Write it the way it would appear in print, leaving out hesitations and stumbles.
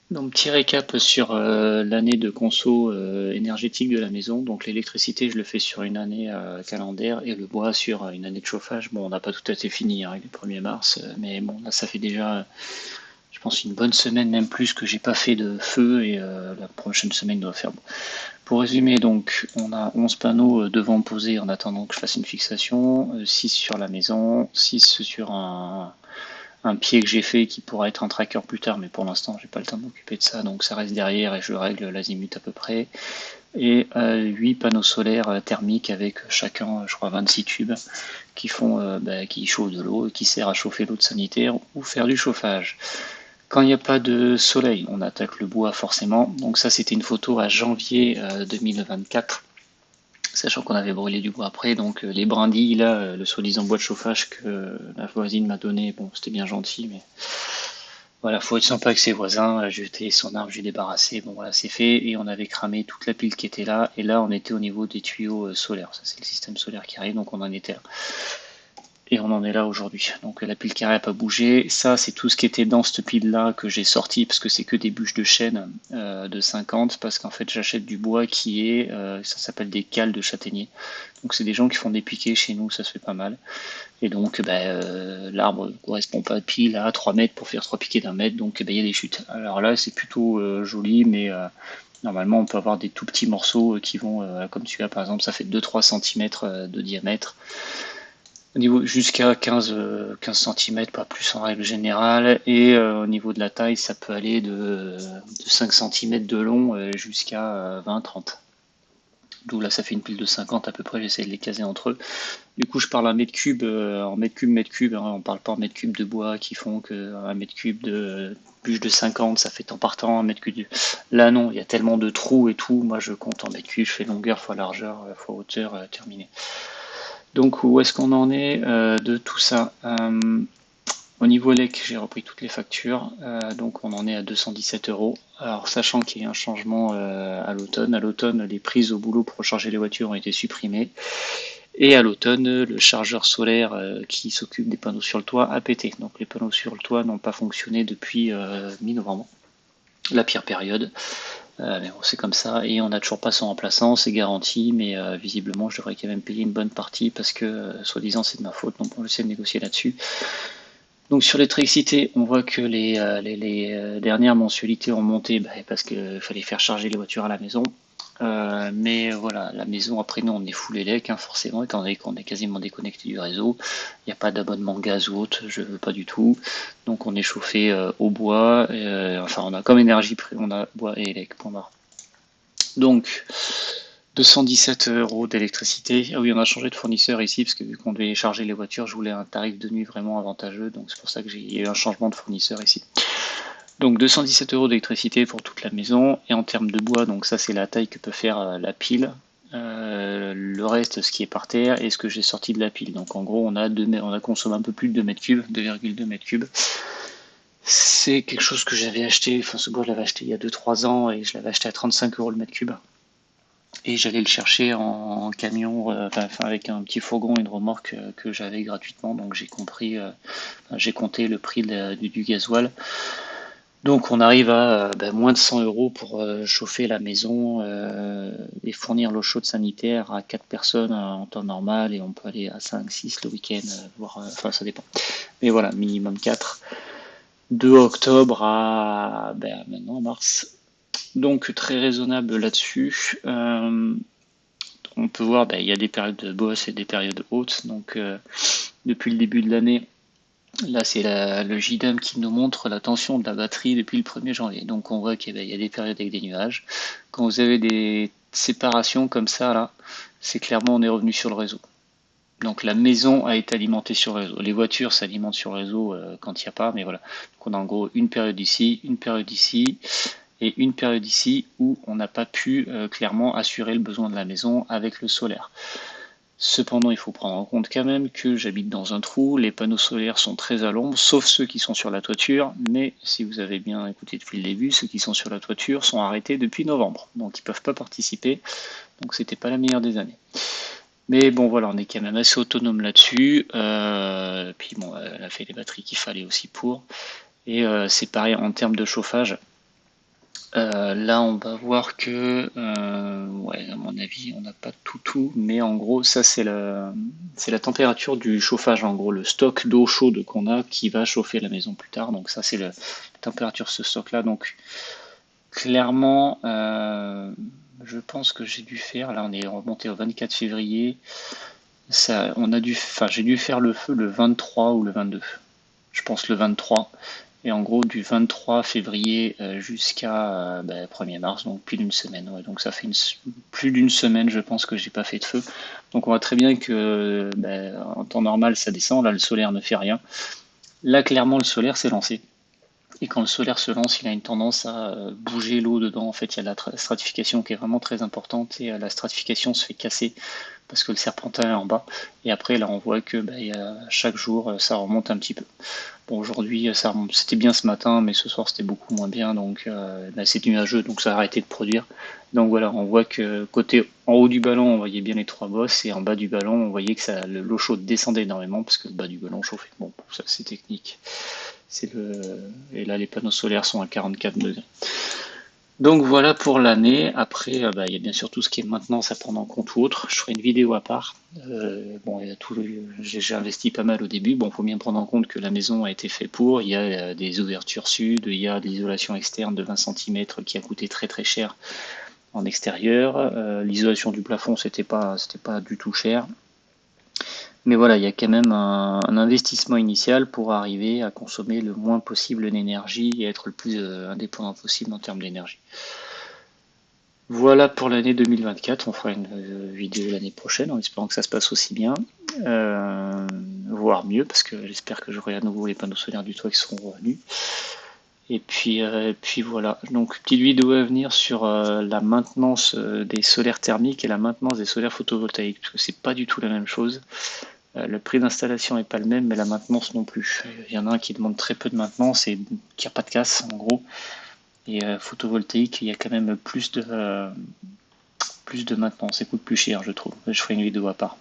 Donc, petit récap sur l'année de conso énergétique de la maison. Donc, l'électricité, je le fais sur une année calendaire et le bois sur une année de chauffage. Bon, on n'a pas tout à fait fini avec le 1er mars, mais bon, là, ça fait déjà, je pense, une bonne semaine, même plus, que j'ai pas fait de feu et la prochaine semaine doit faire bon. Pour résumer, donc, on a 11 panneaux devant posés en attendant que je fasse une fixation, 6 sur la maison, 6 sur un pied que j'ai fait qui pourra être un tracker plus tard, mais pour l'instant j'ai pas le temps de m'occuper de ça, donc ça reste derrière et je règle l'azimut à peu près. Et 8 panneaux solaires thermiques avec chacun, je crois, 26 tubes qui font, qui chauffent de l'eau et qui sert à chauffer l'eau de sanitaire ou faire du chauffage. Quand il n'y a pas de soleil, on attaque le bois forcément. Donc ça, c'était une photo à janvier 2024, sachant qu'on avait brûlé du bois après. Donc les brindilles, là, le soi-disant bois de chauffage que la voisine m'a donné, bon, c'était bien gentil, mais voilà, faut être sympa avec ses voisins. J'ai jeté son arbre, j'ai débarrassé. Bon, voilà, c'est fait. Et on avait cramé toute la pile qui était là. Et là, on était au niveau des tuyaux solaires. Ça, c'est le système solaire qui arrive, donc on en était là. Et on en est là aujourd'hui. Donc la pile carrée n'a pas bougé. Ça, c'est tout ce qui était dans cette pile-là que j'ai sorti parce que c'est que des bûches de chêne de 50 parce qu'en fait j'achète du bois qui est, ça s'appelle des cales de châtaignier. Donc c'est des gens qui font des piquets chez nous, ça se fait pas mal. Et donc l'arbre ne correspond pas pile à 3 mètres pour faire 3 piquets d'1 mètre, donc il y a des chutes. Alors là c'est plutôt joli, mais normalement on peut avoir des tout petits morceaux qui vont, comme celui-là par exemple, ça fait 2-3 cm de diamètre. Au niveau jusqu'à 15 cm, pas plus en règle générale. Et au niveau de la taille, ça peut aller de 5 cm de long jusqu'à 20-30. D'où là, ça fait une pile de 50 à peu près. J'essaie de les caser entre eux. Du coup, je parle en mètre cube, mètre cube. Hein, on parle pas en mètre cube de bois qui font que un mètre cube de bûche de 50, ça fait temps par temps un mètre cube. Là, non, il y a tellement de trous et tout. Moi, je compte en mètre cube. Je fais longueur fois largeur fois hauteur, terminé. Donc où est-ce qu'on en est de tout ça? Au niveau ELEC, j'ai repris toutes les factures, donc on en est à 217 euros. Alors sachant qu'il y a un changement à l'automne, les prises au boulot pour recharger les voitures ont été supprimées. Et à l'automne, le chargeur solaire qui s'occupe des panneaux sur le toit a pété. Donc les panneaux sur le toit n'ont pas fonctionné depuis mi-novembre, la pire période. Mais bon, c'est comme ça, et on n'a toujours pas son remplaçant, c'est garanti, mais visiblement je devrais quand même payer une bonne partie parce que soi-disant c'est de ma faute, donc on essaie de négocier là-dessus. Donc sur l'électricité, on voit que les dernières mensualités ont monté parce qu'il fallait faire charger les voitures à la maison. Mais voilà, la maison, après nous, on est full élec, hein, forcément, étant donné qu'on est quasiment déconnecté du réseau. Il n'y a pas d'abonnement gaz ou autre, je veux pas du tout. Donc on est chauffé au bois, enfin on a comme énergie, on a bois et élec, point barre. Donc 217 euros d'électricité. Ah oui, on a changé de fournisseur ici, parce que vu qu'on devait charger les voitures, je voulais un tarif de nuit vraiment avantageux, donc c'est pour ça que j'ai eu un changement de fournisseur ici. Donc 217 euros d'électricité pour toute la maison. Et en termes de bois, donc ça c'est la taille que peut faire la pile. Le reste, ce qui est par terre, et ce que j'ai sorti de la pile. Donc en gros, on a consommé un peu plus de 2 mètres cubes, 2,2 mètres cubes. C'est quelque chose que j'avais acheté, enfin ce bois je l'avais acheté il y a 2-3 ans et je l'avais acheté à 35 euros le mètre cube. Et j'allais le chercher en camion, avec un petit fourgon et une remorque que j'avais gratuitement. Donc j'ai compté le prix du gasoil. Donc on arrive à moins de 100 euros pour chauffer la maison et fournir l'eau chaude sanitaire à 4 personnes en temps normal, et on peut aller à 5, 6 le week-end, voire, enfin ça dépend. Mais voilà, minimum 4. De octobre à maintenant mars. Donc très raisonnable là-dessus. On peut voir, il y a des périodes de bosse et des périodes hautes. Donc depuis le début de l'année, là, c'est le JDAM qui nous montre la tension de la batterie depuis le 1er janvier. Donc, on voit qu'il y a des périodes avec des nuages. Quand vous avez des séparations comme ça, là, c'est clairement on est revenu sur le réseau. Donc, la maison a été alimentée sur le réseau. Les voitures s'alimentent sur le réseau quand il n'y a pas, mais voilà. Donc, on a en gros une période ici, une période ici, et une période ici où on n'a pas pu clairement assurer le besoin de la maison avec le solaire. Cependant, il faut prendre en compte quand même que j'habite dans un trou, les panneaux solaires sont très à l'ombre, sauf ceux qui sont sur la toiture, mais si vous avez bien écouté depuis le début, ceux qui sont sur la toiture sont arrêtés depuis novembre, donc ils ne peuvent pas participer, donc c'était pas la meilleure des années. Mais bon voilà, on est quand même assez autonome là-dessus, puis bon, elle a fait les batteries qu'il fallait aussi pour, et c'est pareil en termes de chauffage. Là, on va voir que, ouais, à mon avis, on n'a pas tout, mais en gros, ça c'est la température du chauffage, en gros, le stock d'eau chaude qu'on a qui va chauffer la maison plus tard. Donc ça, c'est la température de ce stock-là. Donc clairement, je pense que j'ai dû faire, là, on est remonté au 24 février. Ça, enfin, j'ai dû faire le feu le 23 ou le 22. Je pense le 23. Et en gros, du 23 février jusqu'à 1er mars, donc plus d'une semaine. Ouais. Donc ça fait plus d'une semaine, je pense, que j'ai pas fait de feu. Donc on voit très bien que en temps normal, ça descend. Là, le solaire ne fait rien. Là, clairement, le solaire s'est lancé. Et quand le solaire se lance, il a une tendance à bouger l'eau dedans. En fait, il y a la stratification qui est vraiment très importante et la stratification se fait casser parce que le serpentin est en bas. Et après, là, on voit que chaque jour, ça remonte un petit peu. Bon, aujourd'hui, c'était bien ce matin, mais ce soir, c'était beaucoup moins bien. Donc, c'est nuageux, donc ça a arrêté de produire. Donc voilà, on voit que côté en haut du ballon, on voyait bien les trois bosses, et en bas du ballon, on voyait que l'eau chaude descendait énormément parce que le bas du ballon chauffait. Bon, ça c'est technique. Et là, les panneaux solaires sont à 44 degrés. Donc voilà pour l'année. Après, il y a bien sûr tout ce qui est maintenance à prendre en compte ou autre. Je ferai une vidéo à part. Bon, il y a j'ai investi pas mal au début. Bon, il faut bien prendre en compte que la maison a été faite pour. Il y a des ouvertures sud, il y a des isolations externes de 20 cm qui a coûté très très cher en extérieur. L'isolation du plafond, c'était pas du tout cher. Mais voilà, il y a quand même un investissement initial pour arriver à consommer le moins possible d'énergie et être le plus indépendant possible en termes d'énergie. Voilà pour l'année 2024. On fera une vidéo l'année prochaine en espérant que ça se passe aussi bien, voire mieux, parce que j'espère que j'aurai à nouveau les panneaux solaires du toit qui seront revenus. Et puis voilà. Donc petite vidéo à venir sur la maintenance des solaires thermiques et la maintenance des solaires photovoltaïques, parce que c'est pas du tout la même chose. Le prix d'installation n'est pas le même, mais la maintenance non plus. Il y en a un qui demande très peu de maintenance et qui n'a pas de casse en gros. Et photovoltaïque, il y a quand même plus de maintenance, ça coûte plus cher, je trouve. Je ferai une vidéo à part.